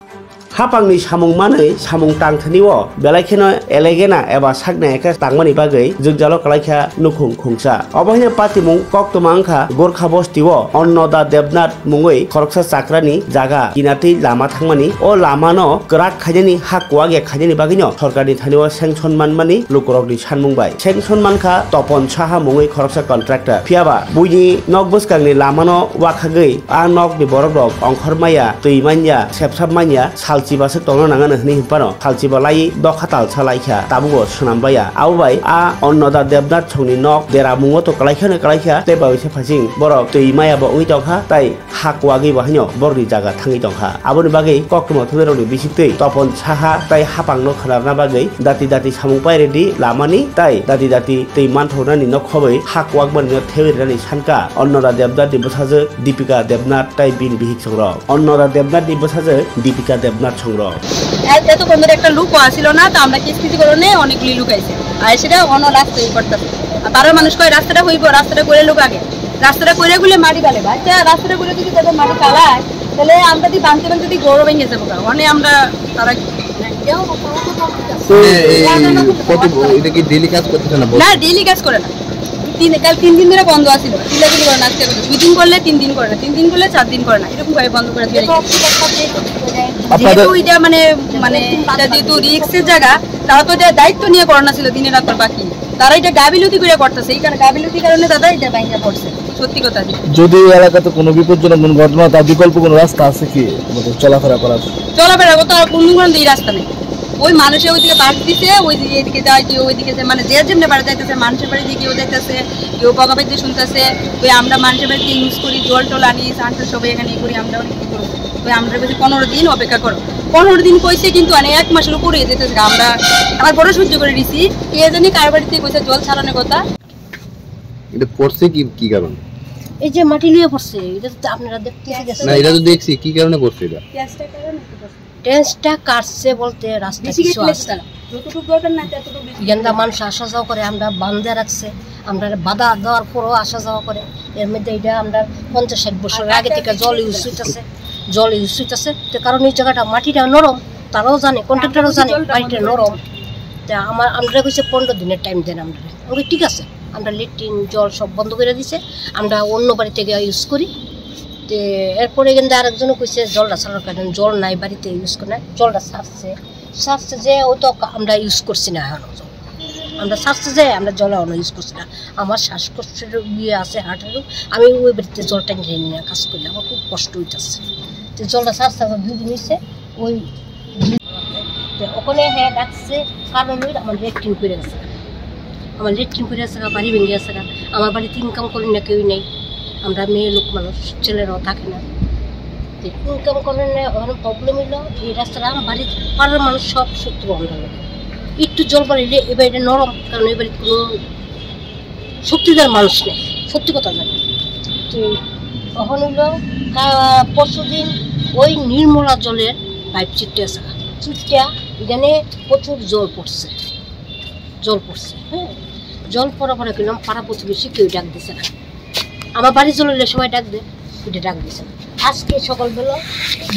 हापांनि सामुं मानै सामुं टांथानिओ बेलायखेनो एलेगेना एबा सागना एका टांमानि बागै जोंजालो कलाइखा नुखुं खुंसा अबहिनो पातिमुं कक्तमा आंखा गोरखा बस्तिओ अन्नदा देबनाथ मुङै खरकसा चाक्रानि जागा किनाति लामा थांमानि ओ लामानो गराक खायनि हाकवागे खायनि बागैनो सरकारनि थानिओ सेंसन मानमानि लुकरकनि सानमुंबाय सेंसन मानखा तपन साहा मुङै खरकसा कन्ट्राक्टर फियाबा बुइनि नक बसकांनि लामानो वाखागै आ नकनि बरक अंखरमाया दैमानिया सेबसाबमानिया सालचिबासो तंनो नाङानो हनि हिपानो सालचिबालाई दखाताल सालाइखा ताबुगो सुनामबाया आवबाय आ अन्नदा देबनाथ छौनि नक देरा मुङो तो कलाइखानो कलाइखा तेबावैसे फासिं बरक दैमायाबो उइ दखा ताइ हाकवागै बाहायनो बरनि जागा थाङै दखा आबोनि बागै कक्तमा थुबेरनि बिसिक्तै तपन साहा ताइ हापांनो खनारना बागै दाति दाति सामुं पाइरेदि लामानि ताइ दाति दाति दै मानथौनानि नखबै हाकवाग बरनि थेवेरनि सानका अन्नदा देबनाथ दिबसाजो दीपिका देबनाथ ताइ बिनि बिहिक संग्र अन्नदा देबनाथ दिबसाजो दीपिका देबनाथ সংগ্র এত বন্ধুর একটা লুক আসিল না তো আমরা কিস্তি করনে অনেকগুলি লুক আইছে আর সেটা অন্য রাস্তায় করতেছে আর তারা মানুষ কয় রাস্তাটা হইব রাস্তাটা করে লোক আগে রাস্তাটা করে গুলে মাটি গালে ভাই রাস্তাটা করে যদি তাদের মাটি কালায় তাহলে আমরা যদি বাঁধতে বাঁধতে যদি গৌরব ভেঙে যাবো মানে আমরা তারা এটা কি ডেইলি কাজ করতেছে না ডেইলি কাজ করে না কাল 3 দিন ধরে বন্ধ আছিল চিলাচিলি করে না আজকে 2 দিন করলে 3 দিন করে না 3 দিন করলে 4 দিন করে না এরকম ভাবে বন্ধ করে দিয়ে যেহেতু এটা মানে এটা যেহেতু রিস্কের জায়গা তারা তো এটা দায়িত্ব নিয়ে করোনা ছিল দিনে রাত বাকি তারা এটা গাবিলতি করে করতেছে এই কারণে গাবিলতির কারণে দাদা এটা ভাঙা পড়ছে সত্যি কথা যদি এলাকাতে কোনো বিপজ্জনক কোনো ঘটনা তার বিকল্প কোনো রাস্তা আছে কি চলাফেরা করার করতে আর কোনো এই রাস্তা নেই ওই মানুষের ওইদিকে বাস দিছে ওই এদিকে যায় কেউ ওইদিকে মানে যে যেমনি বাড়ি যাইতেছে মানুষের বাড়ি দিয়ে কেউ যাইতেছে কেউ বকা বাইতে শুনতেছে ওই আমরা মানুষের বাড়িতে ইউজ করি জল টল আনি সানটা সবাই এখানে করি আমরা অনেক কি করবো ওই আমরা বলছি 15 দিন অপেক্ষা করো 15 দিন কইছে কিন্তু অনেক 1 মাসের উপরে যেতেছে আমরা আমার বড় সহ্য করে দিছি কে জানি কার বাড়িতে কইছে জল ছাড়ানোর কথা এটা পড়ছে কি কারণ এই যে মাটি লিয়ে পড়ছে এটা তো আপনারা দেখতে গেছেন না এটা তো দেখছি কি কারণে পড়ছে এটা গ্যাসটা কারণে টেন্সটা কাটছে বলতে রাস্তা কিছু আছে যতটুকু দরকার না ততটুকু গেন্দা মানুষ আসা যাওয়া করে আমরা বান্ধে রাখছে আমরা বাধা দেওয়ার পরও আসা যাওয়া করে এর মধ্যে এটা আমরা 50-60 বছর আগে থেকে জল ইউজ হইতেছে তো কারণ এই জায়গাটা মাটিটা নরম তারাও জানে কন্ট্রাক্টরও জানে মাটিটা নরম তা আমরা কইছে 15 দিনের টাইম দেন আমরা ঠিক আছে আমরা ল্যাট্রিন জল সব বন্ধ করে দিছে আমরা অন্য বাড়ি থেকে ইউজ করি তো এরপরে কিন্তু আরেকজনও কইছে জলটা ছাড়ার কারণে জল নাই বাড়িতে ইউজ করে না জলটা ছাড়ছে যে ও তো আমরা ইউজ করছি না এখন আমরা ছাড়ছে যে আমরা জল এখন ইউজ করছি না আমার শ্বাসকষ্টের ইয়ে আছে হার্টেরও আমি ওই বাড়িতে জলটা নিয়ে নিয়ে কাজ করি আমার খুব কষ্ট হইতেছে তো জলটা ছাড়ছে 2 দিন হয়েছে ওই ওখানে হ্যাঁ ডাকছে কারণ আমার ল্যাট্রিন করে গেছে বাড়ি ভেঙে গেছে আমার বাড়িতে ইনকাম করি না কেউই নেই আমরা মেয়ে লোক মানুষ ছেলেরাও থাকে না ইনকাম করেন না ওখানে প্রবলেম হইলো এই রাস্তাটা আমার বাড়ির পাড়ার মানুষ সব শত্রু আমরা লোক একটু জল পাড়িলে এবার এটা নরম কারণ এবার কোনো শক্তিদার মানুষ নেই সত্যি কথা জানি তো তখন হইলো পরশু দিন ওই নির্মলা জলের পাইপ চিটে এখানে প্রচুর জল পড়ছে হ্যাঁ জল পড়া কিনলাম পাড়া প্রতিবেশী কেউ ডাক দিছে না আমার বাড়ি চলে সবাই ডাক দিছে আজকে সকালবেলা